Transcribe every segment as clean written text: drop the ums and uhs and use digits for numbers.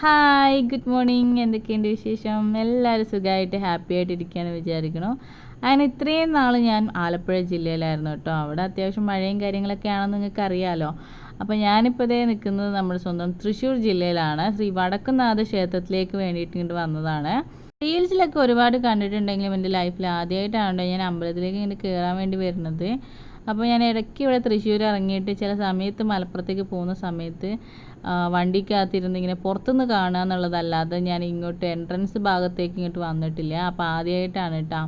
Hi good morning. എന്തൊക്കെയുണ്ട് വിശേഷം? എല്ലാവരും സുഖമായിട്ട് ഹാപ്പി ആയിട്ട് ഇരിക്കുകയെന്ന് വിചാരിക്കണം. അങ്ങനെ ഇത്രയും നാൾ ഞാൻ ആലപ്പുഴ ജില്ലയിലായിരുന്നു കേട്ടോ. അവിടെ അത്യാവശ്യം മഴയും കാര്യങ്ങളൊക്കെ ആണെന്ന് നിങ്ങൾക്ക് അറിയാമല്ലോ. അപ്പോൾ ഞാനിപ്പോൾ ഇതേ നിൽക്കുന്നത് നമ്മുടെ സ്വന്തം തൃശ്ശൂർ ജില്ലയിലാണ്. ശ്രീ വടക്കുംനാഥ ക്ഷേത്രത്തിലേക്ക് വേണ്ടിയിട്ട് ഇങ്ങോട്ട് വന്നതാണ്. റീൽസിലൊക്കെ ഒരുപാട് കണ്ടിട്ടുണ്ടെങ്കിലും എൻ്റെ ലൈഫിൽ ആദ്യമായിട്ടാണ് ഞാൻ അമ്പലത്തിലേക്ക് ഇങ്ങനെ കയറാൻ വേണ്ടി വരുന്നത്. അപ്പോൾ ഞാൻ ഇടയ്ക്ക് ഇവിടെ തൃശ്ശൂർ ഇറങ്ങിയിട്ട് ചില സമയത്ത് മലപ്പുറത്തേക്ക് പോകുന്ന സമയത്ത് വണ്ടിക്കകത്തിരുന്ന് ഇങ്ങനെ പുറത്തുനിന്ന് കാണുക എന്നുള്ളതല്ലാതെ ഞാൻ ഇങ്ങോട്ട് എൻട്രൻസ് ഭാഗത്തേക്ക് ഇങ്ങോട്ട് വന്നിട്ടില്ല. അപ്പോൾ ആദ്യമായിട്ടാണ് കേട്ടോ.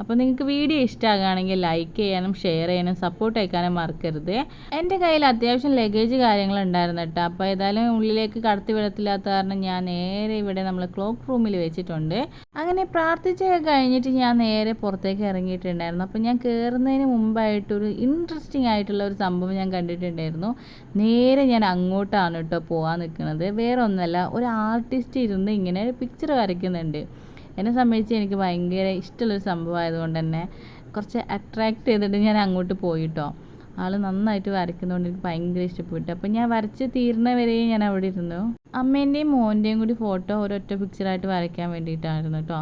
അപ്പോൾ നിങ്ങൾക്ക് വീഡിയോ ഇഷ്ടമാകുകയാണെങ്കിൽ ലൈക്ക് ചെയ്യാനും ഷെയർ ചെയ്യാനും സപ്പോർട്ട് അയക്കാനും മറക്കരുത്. എൻ്റെ കയ്യിൽ അത്യാവശ്യം ലഗേജ് കാര്യങ്ങളുണ്ടായിരുന്നു കേട്ടോ. അപ്പോൾ ഏതായാലും ഉള്ളിലേക്ക് കടത്തി വിടത്തില്ലാത്ത കാരണം ഞാൻ നേരെ ഇവിടെ നമ്മൾ ക്ലോക്ക് റൂമിൽ വെച്ചിട്ടുണ്ട്. അങ്ങനെ പ്രാർത്ഥിച്ചൊക്കെ കഴിഞ്ഞിട്ട് ഞാൻ നേരെ പുറത്തേക്ക് ഇറങ്ങിയിട്ടുണ്ടായിരുന്നു. അപ്പോൾ ഞാൻ കയറുന്നതിന് മുമ്പായിട്ടൊരു ഇൻട്രസ്റ്റിംഗ് ആയിട്ടുള്ള ഒരു സംഭവം ഞാൻ കണ്ടിട്ടുണ്ടായിരുന്നു. നേരെ ഞാൻ അങ്ങോട്ടാണ് കേട്ടോ പോകാൻ നിൽക്കുന്നത്. വേറെ ഒന്നുമല്ല, ഒരു ആർട്ടിസ്റ്റ് ഇരുന്ന് ഇങ്ങനെ ഒരു പിക്ചർ വരയ്ക്കുന്നുണ്ട്. എന്നെ സംബന്ധിച്ച് എനിക്ക് ഭയങ്കര ഇഷ്ടമുള്ളൊരു സംഭവം ആയതുകൊണ്ട് തന്നെ കുറച്ച് അട്രാക്റ്റ് ചെയ്തിട്ട് ഞാൻ അങ്ങോട്ട് പോയിട്ടോ. ആൾ നന്നായിട്ട് വരയ്ക്കുന്നതുകൊണ്ട് എനിക്ക് ഭയങ്കര ഇഷ്ടപ്പെട്ടു. അപ്പം ഞാൻ വരച്ച് തീർന്നവരെയും ഞാൻ അവിടെ ഇരുന്നു. അമ്മേൻ്റെയും മോൻ്റെയും കൂടി ഫോട്ടോ ഒരൊറ്റ പിക്ചറായിട്ട് വരയ്ക്കാൻ വേണ്ടിയിട്ടായിരുന്നു കേട്ടോ.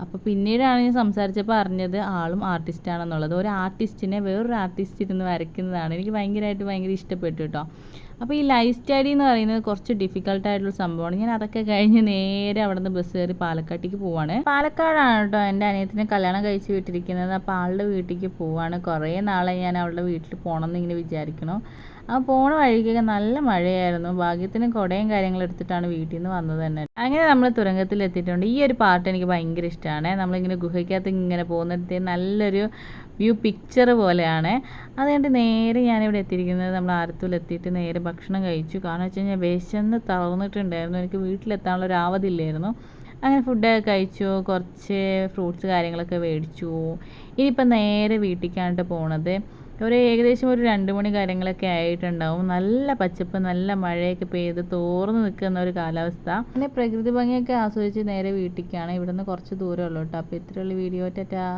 അപ്പോൾ പിന്നീടാണ് ഞാൻ സംസാരിച്ചപ്പോൾ അറിഞ്ഞത് ആളും ആർട്ടിസ്റ്റാണെന്നുള്ളത്. ഒരു ആർട്ടിസ്റ്റിനെ വേറൊരു ആർട്ടിസ്റ്റ് ഇരുന്ന് വരയ്ക്കുന്നതാണ്. എനിക്ക് ഭയങ്കര ഇഷ്ടപ്പെട്ടു കേട്ടോ. അപ്പോൾ ഈ ലൈഫ് സ്റ്റഡി എന്ന് പറയുന്നത് കുറച്ച് ഡിഫിക്കൽട്ടായിട്ടുള്ള സംഭവമാണ്. ഞാൻ അതൊക്കെ കഴിഞ്ഞ് നേരെ അവിടെ നിന്ന് ബസ് കയറി പാലക്കാട്ടേക്ക് പോവാണ്. പാലക്കാടാണ് കേട്ടോ എൻ്റെ അനിയത്തിനെ കല്യാണം കഴിച്ച് വിട്ടിരിക്കുന്നത്. അപ്പോൾ ആളുടെ വീട്ടിലേക്ക് പോവാണ്. കുറേ നാളെ ഞാൻ അവളുടെ വീട്ടിൽ പോകണം എന്നിങ്ങനെ വിചാരിക്കണം. ആ പോണ വഴിക്കൊക്കെ നല്ല മഴയായിരുന്നു. ഭാഗ്യത്തിന് കുടയും കാര്യങ്ങളും എടുത്തിട്ടാണ് വീട്ടിൽ നിന്ന് വന്നത് തന്നെ. അങ്ങനെ നമ്മൾ തുരങ്കത്തിൽ എത്തിയിട്ടുണ്ട്. ഈ ഒരു പാർട്ട് എനിക്ക് ഭയങ്കര ഇഷ്ടമാണ്. നമ്മളിങ്ങനെ ഗുഹയ്ക്കകത്ത് ഇങ്ങനെ പോകുന്നിടത്ത് നല്ലൊരു വ്യൂ പിക്ചർ പോലെയാണ്. അതുകൊണ്ട് നേരെ ഞാനിവിടെ എത്തിയിരിക്കുന്നത് നമ്മൾ ആലത്തൂരിലെത്തിയിട്ട് നേരെ ഭക്ഷണം കഴിച്ചു. കാരണം വെച്ച് കഴിഞ്ഞാൽ വിശന്ന് തളർന്നിട്ടുണ്ടായിരുന്നു. എനിക്ക് വീട്ടിലെത്താനുള്ള ഒരു ആവതില്ലായിരുന്നു. അങ്ങനെ ഫുഡൊക്കെ കഴിച്ചു, കുറച്ച് ഫ്രൂട്ട്സ് കാര്യങ്ങളൊക്കെ മേടിച്ചു. ഇനിയിപ്പോൾ നേരെ വീട്ടിലേക്കാണ് പോണത്. ഏകദേശം ഒരു 2 മണി കാര്യങ്ങളൊക്കെ ആയിട്ടുണ്ടാവും. നല്ല പച്ചപ്പ്, നല്ല മഴയൊക്കെ പെയ്ത് തോർന്ന് നിൽക്കുന്ന ഒരു കാലാവസ്ഥ. അങ്ങനെ പ്രകൃതി ഭംഗിയൊക്കെ ആസ്വദിച്ച് നേരെ വീട്ടിലേക്കാണ്. ഇവിടെ നിന്ന് കുറച്ച് ദൂരമുള്ളൂ കേട്ടോ. അപ്പോൾ ഇത്രയുള്ള വീഡിയോ ടാറ്റാ.